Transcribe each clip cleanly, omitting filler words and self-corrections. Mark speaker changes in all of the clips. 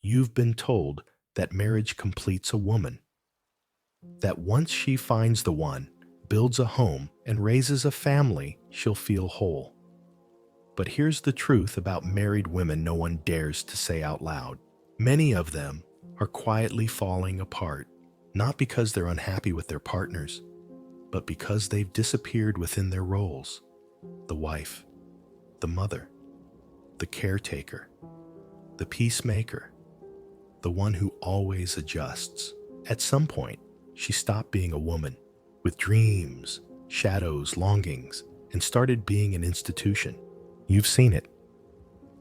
Speaker 1: You've been told that marriage completes a woman, that once she finds the one, builds a home, and raises a family, she'll feel whole. But here's the truth about married women no one dares to say out loud. Many of them are quietly falling apart, not because they're unhappy with their partners, but because they've disappeared within their roles. The wife, the mother, the caretaker, the peacemaker, the one who always adjusts. At some point, she stopped being a woman with dreams, shadows, longings, and started being an institution. You've seen it.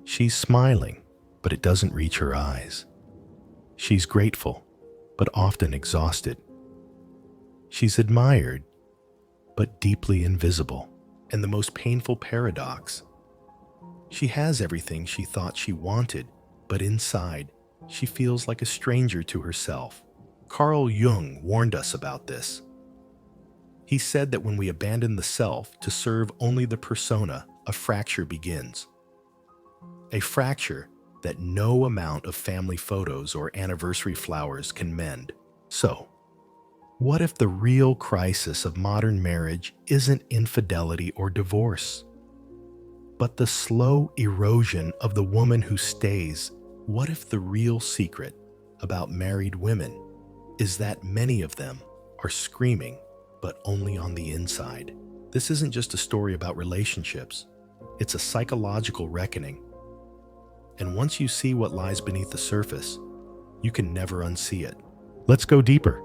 Speaker 1: She's smiling, but it doesn't reach her eyes. She's grateful, but often exhausted. She's admired, but deeply invisible. And the most painful paradox, she has everything she thought she wanted, but inside, she feels like a stranger to herself. Carl Jung warned us about this. He said that when we abandon the self to serve only the persona, a fracture begins. A fracture that no amount of family photos or anniversary flowers can mend. So, what if the real crisis of modern marriage isn't infidelity or divorce, but the slow erosion of the woman who stays? What if the real secret about married women is that many of them are screaming, but only on the inside? This isn't just a story about relationships. It's a psychological reckoning. And once you see what lies beneath the surface, you can never unsee it. Let's go deeper.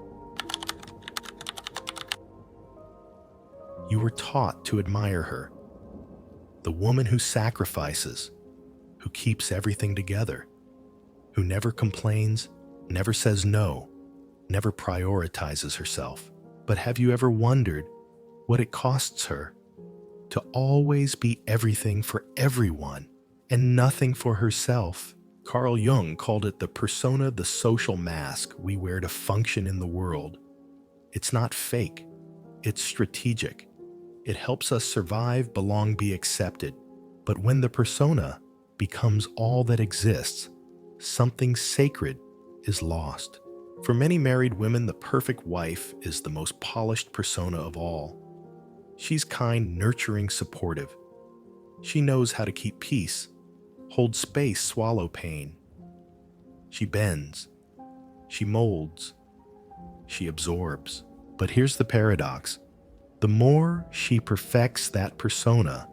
Speaker 1: You were taught to admire her, the woman who sacrifices, who keeps everything together, who never complains, never says no, never prioritizes herself. But have you ever wondered what it costs her to always be everything for everyone and nothing for herself? Carl Jung called it the persona, the social mask we wear to function in the world. It's not fake, it's strategic. It helps us survive, belong, be accepted. But when the persona becomes all that exists, something sacred is lost. For many married women, the perfect wife is the most polished persona of all. She's kind, nurturing, supportive. She knows how to keep peace, hold space, swallow pain. She bends, she molds, she absorbs. But here's the paradox. The more she perfects that persona,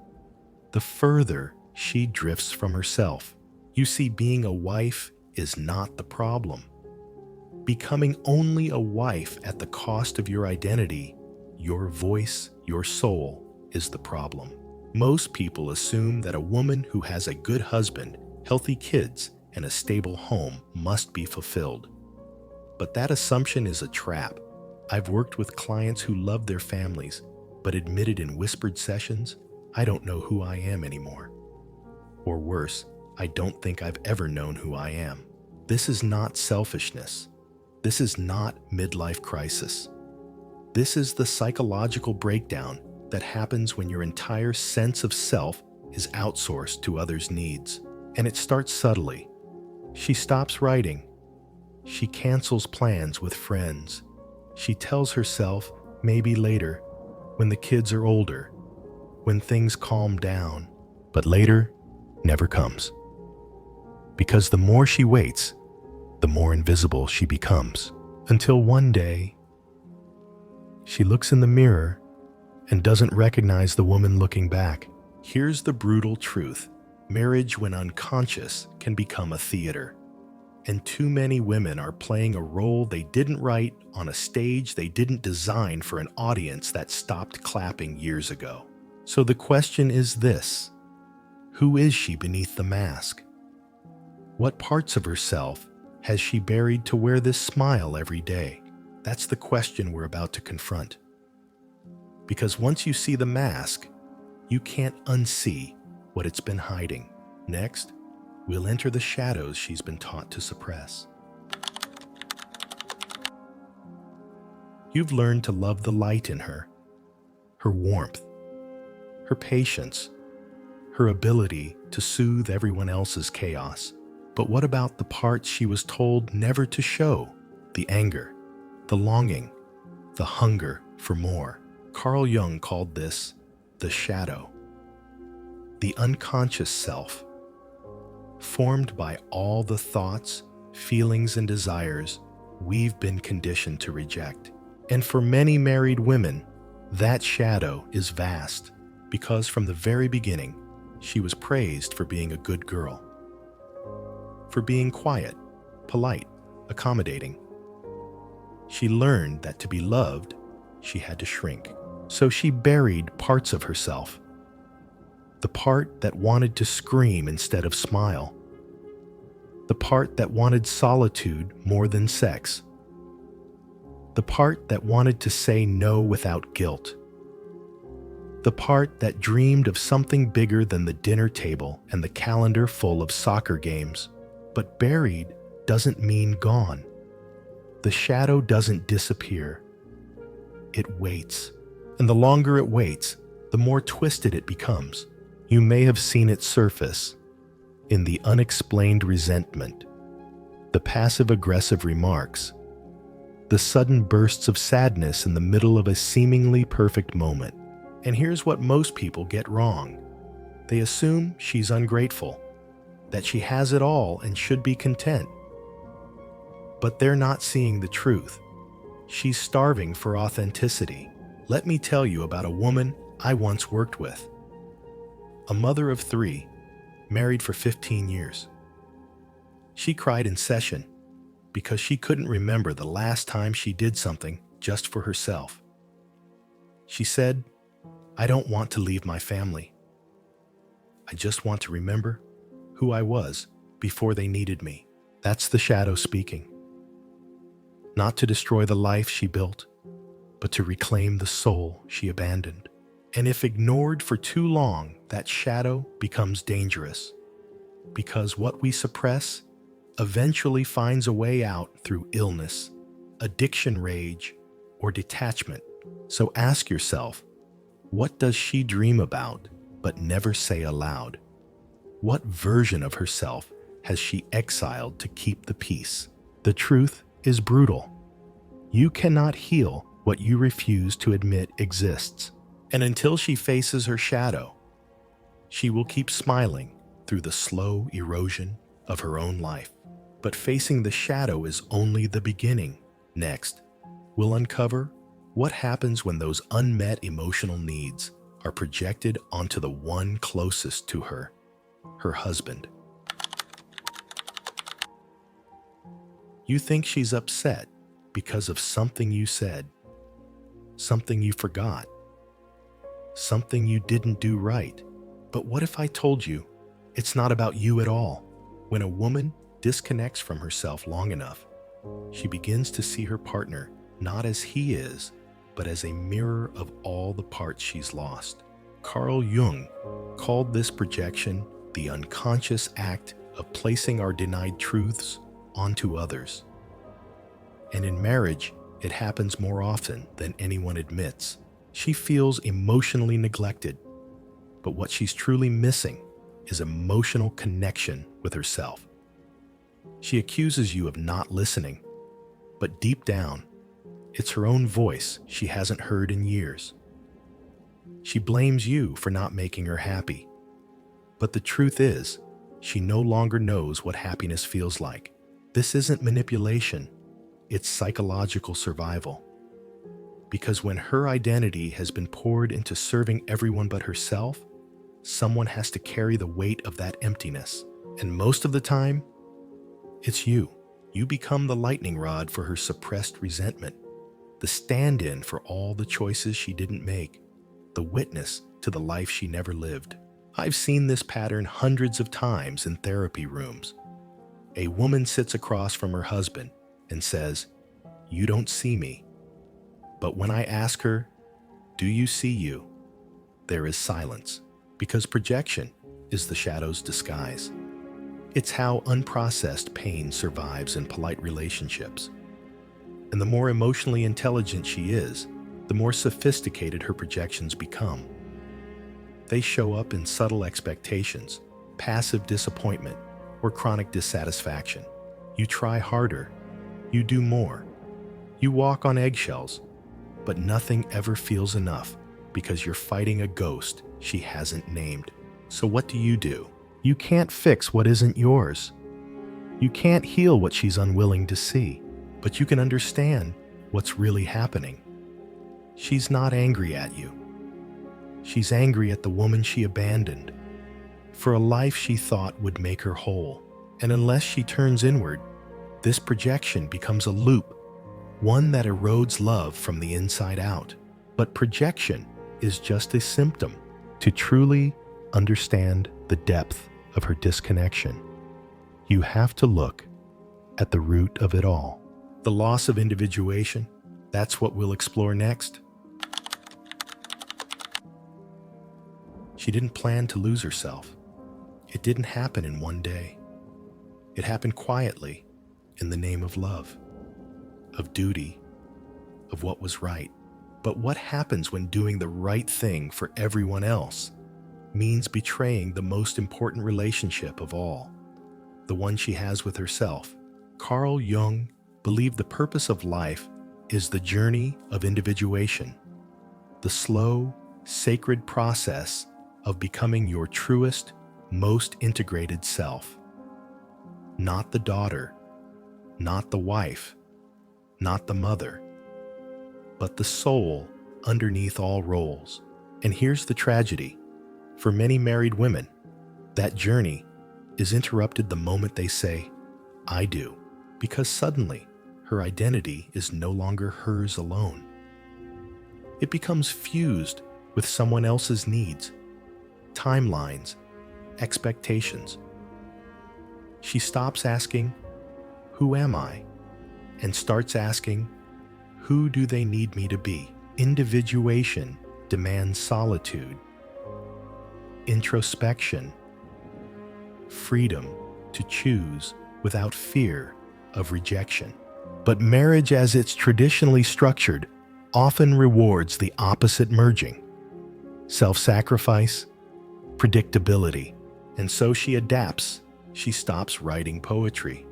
Speaker 1: the further she drifts from herself. You see, being a wife is not the problem. Becoming only a wife at the cost of your identity, your voice, your soul, is the problem. Most people assume that a woman who has a good husband, healthy kids, and a stable home must be fulfilled. But that assumption is a trap. I've worked with clients who love their families, but admitted in whispered sessions, I don't know who I am anymore. Or worse, I don't think I've ever known who I am. This is not selfishness. This is not midlife crisis. This is the psychological breakdown that happens when your entire sense of self is outsourced to others' needs. And it starts subtly. She stops writing. She cancels plans with friends. She tells herself, maybe later, when the kids are older, when things calm down. But later never comes. Because the more she waits, the more invisible she becomes. Until one day, she looks in the mirror and doesn't recognize the woman looking back. Here's the brutal truth. Marriage, when unconscious, can become a theater. And too many women are playing a role they didn't write on a stage they didn't design for an audience that stopped clapping years ago. So the question is this: who is she beneath the mask? What parts of herself has she buried to wear this smile every day? That's the question we're about to confront. Because once you see the mask, you can't unsee what it's been hiding. Next, we'll enter the shadows she's been taught to suppress. You've learned to love the light in her warmth, her patience, her ability to soothe everyone else's chaos. But what about the parts she was told never to show? The anger, the longing, the hunger for more. Carl Jung called this the shadow, the unconscious self, formed by all the thoughts, feelings, and desires we've been conditioned to reject. And for many married women, that shadow is vast because from the very beginning, she was praised for being a good girl, for being quiet, polite, accommodating. She learned that to be loved, she had to shrink. So she buried parts of herself. The part that wanted to scream instead of smile. The part that wanted solitude more than sex. The part that wanted to say no without guilt. The part that dreamed of something bigger than the dinner table and the calendar full of soccer games. But buried doesn't mean gone. The shadow doesn't disappear. It waits. And the longer it waits, the more twisted it becomes. You may have seen it surface in the unexplained resentment, the passive-aggressive remarks, the sudden bursts of sadness in the middle of a seemingly perfect moment. And here's what most people get wrong. They assume she's ungrateful, that she has it all and should be content. But they're not seeing the truth. She's starving for authenticity. Let me tell you about a woman I once worked with. A mother of 3, married for 15 years. She cried in session because she couldn't remember the last time she did something just for herself. She said, "I don't want to leave my family. I just want to remember who I was before they needed me." That's the shadow speaking. Not to destroy the life she built, but to reclaim the soul she abandoned. And if ignored for too long, that shadow becomes dangerous, because what we suppress eventually finds a way out through illness, addiction rage, or detachment. So ask yourself, what does she dream about but never say aloud? What version of herself has she exiled to keep the peace? The truth is brutal. You cannot heal what you refuse to admit exists. And until she faces her shadow, she will keep smiling through the slow erosion of her own life. But facing the shadow is only the beginning. Next, we'll uncover what happens when those unmet emotional needs are projected onto the one closest to her, her husband. You think she's upset because of something you said, something you forgot, something you didn't do right. But what if I told you it's not about you at all? When a woman disconnects from herself long enough, she begins to see her partner not as he is, but as a mirror of all the parts she's lost. Carl Jung called this projection the unconscious act of placing our denied truths onto others. And in marriage, it happens more often than anyone admits. She feels emotionally neglected, but what she's truly missing is emotional connection with herself. She accuses you of not listening, but deep down, it's her own voice she hasn't heard in years. She blames you for not making her happy, but the truth is, she no longer knows what happiness feels like. This isn't manipulation, it's psychological survival. Because when her identity has been poured into serving everyone but herself, someone has to carry the weight of that emptiness. And most of the time, it's you. You become the lightning rod for her suppressed resentment, the stand-in for all the choices she didn't make, the witness to the life she never lived. I've seen this pattern hundreds of times in therapy rooms. A woman sits across from her husband and says, "You don't see me." But when I ask her, "Do you see you?" there is silence, because projection is the shadow's disguise. It's how unprocessed pain survives in polite relationships. And the more emotionally intelligent she is, the more sophisticated her projections become. They show up in subtle expectations, passive disappointment, or chronic dissatisfaction. You try harder. You do more. You walk on eggshells, but nothing ever feels enough because you're fighting a ghost she hasn't named. So what do? You can't fix what isn't yours. You can't heal what she's unwilling to see, but you can understand what's really happening. She's not angry at you. She's angry at the woman she abandoned for a life she thought would make her whole. And unless she turns inward, this projection becomes a loop, one that erodes love from the inside out. But projection is just a symptom. To truly understand the depth of her disconnection, you have to look at the root of it all. The loss of individuation, that's what we'll explore next. She didn't plan to lose herself. It didn't happen in one day. It happened quietly in the name of love, of duty, of what was right. But what happens when doing the right thing for everyone else means betraying the most important relationship of all, the one she has with herself? Carl Jung believed the purpose of life is the journey of individuation, the slow, sacred process of becoming your truest, most integrated self. Not the daughter, not the wife, not the mother, but the soul underneath all roles. And here's the tragedy. For many married women, that journey is interrupted the moment they say, "I do," because suddenly her identity is no longer hers alone. It becomes fused with someone else's needs, timelines, expectations. She stops asking, "Who am I?" and starts asking, "Who do they need me to be?" Individuation demands solitude, introspection, freedom to choose without fear of rejection. But marriage, as it's traditionally structured, often rewards the opposite merging: self-sacrifice, predictability. And so she adapts. She stops writing poetry,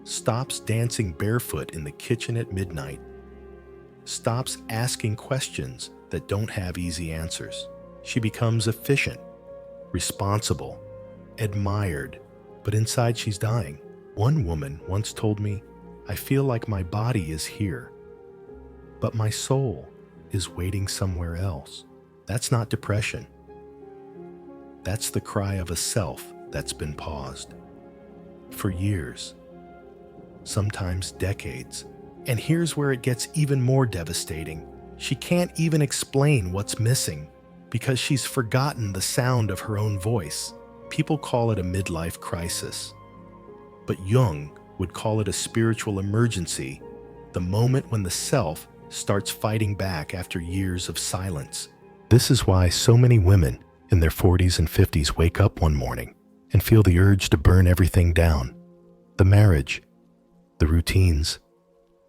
Speaker 1: stops dancing barefoot in the kitchen at midnight, stops asking questions that don't have easy answers. She becomes efficient, responsible, admired, but inside she's dying. One woman once told me, "I feel like my body is here, but my soul is waiting somewhere else." That's not depression. That's the cry of a self that's been paused for years, sometimes decades. And here's where it gets even more devastating. She can't even explain what's missing because she's forgotten the sound of her own voice. People call it a midlife crisis, but Jung would call it a spiritual emergency, the moment when the self starts fighting back after years of silence. This is why so many women in their 40s and 50s wake up one morning and feel the urge to burn everything down. The marriage, the routines,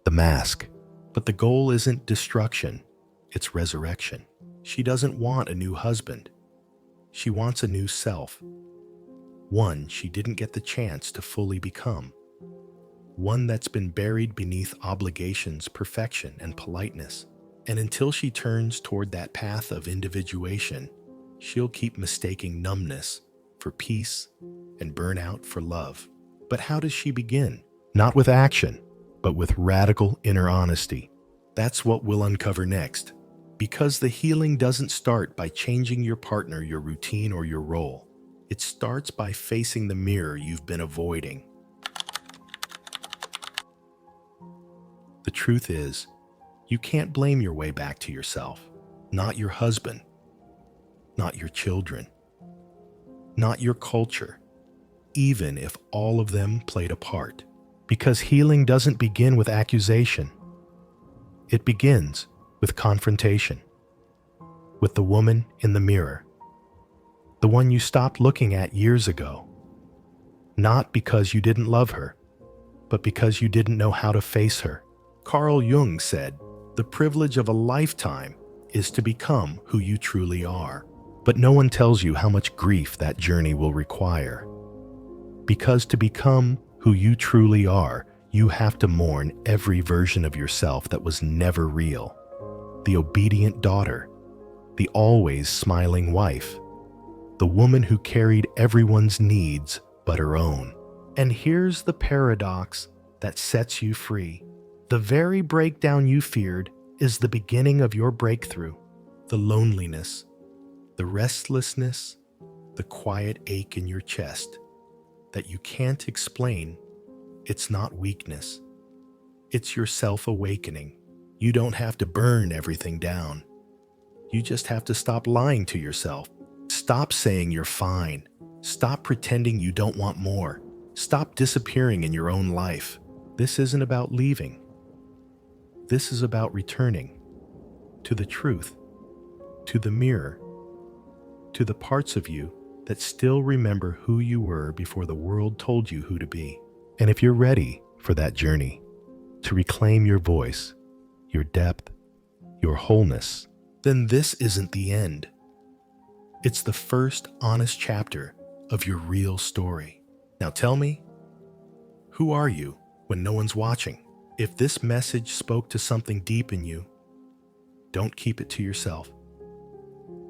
Speaker 1: the mask. But the goal isn't destruction, it's resurrection. She doesn't want a new husband. She wants a new self. One she didn't get the chance to fully become. One that's been buried beneath obligations, perfection, and politeness. And until she turns toward that path of individuation, she'll keep mistaking numbness for peace and burnout for love. But how does she begin? Not with action, but with radical inner honesty. That's what we'll uncover next. Because the healing doesn't start by changing your partner, your routine, or your role. It starts by facing the mirror you've been avoiding. The truth is, you can't blame your way back to yourself. Not your husband, not your children, not your culture, even if all of them played a part. Because healing doesn't begin with accusation. It begins with confrontation, with the woman in the mirror, the one you stopped looking at years ago. Not because you didn't love her, but because you didn't know how to face her. Carl Jung said, "The privilege of a lifetime is to become who you truly are." But no one tells you how much grief that journey will require. Because to become who you truly are, you have to mourn every version of yourself that was never real. The obedient daughter, the always smiling wife, the woman who carried everyone's needs but her own. And here's the paradox that sets you free. The very breakdown you feared is the beginning of your breakthrough. The loneliness, the restlessness, the quiet ache in your chest that you can't explain, it's not weakness. It's your self-awakening. You don't have to burn everything down. You just have to stop lying to yourself. Stop saying you're fine. Stop pretending you don't want more. Stop disappearing in your own life. This isn't about leaving. This is about returning to the truth, to the mirror, to the parts of you that still remember who you were before the world told you who to be. And if you're ready for that journey, to reclaim your voice, your depth, your wholeness, then this isn't the end. It's the first honest chapter of your real story. Now tell me, who are you when no one's watching? If this message spoke to something deep in you, don't keep it to yourself.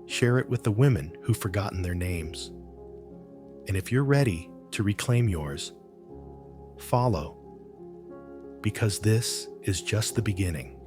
Speaker 1: Share it with the women who've forgotten their names. And if you're ready to reclaim yours, follow, because this is just the beginning.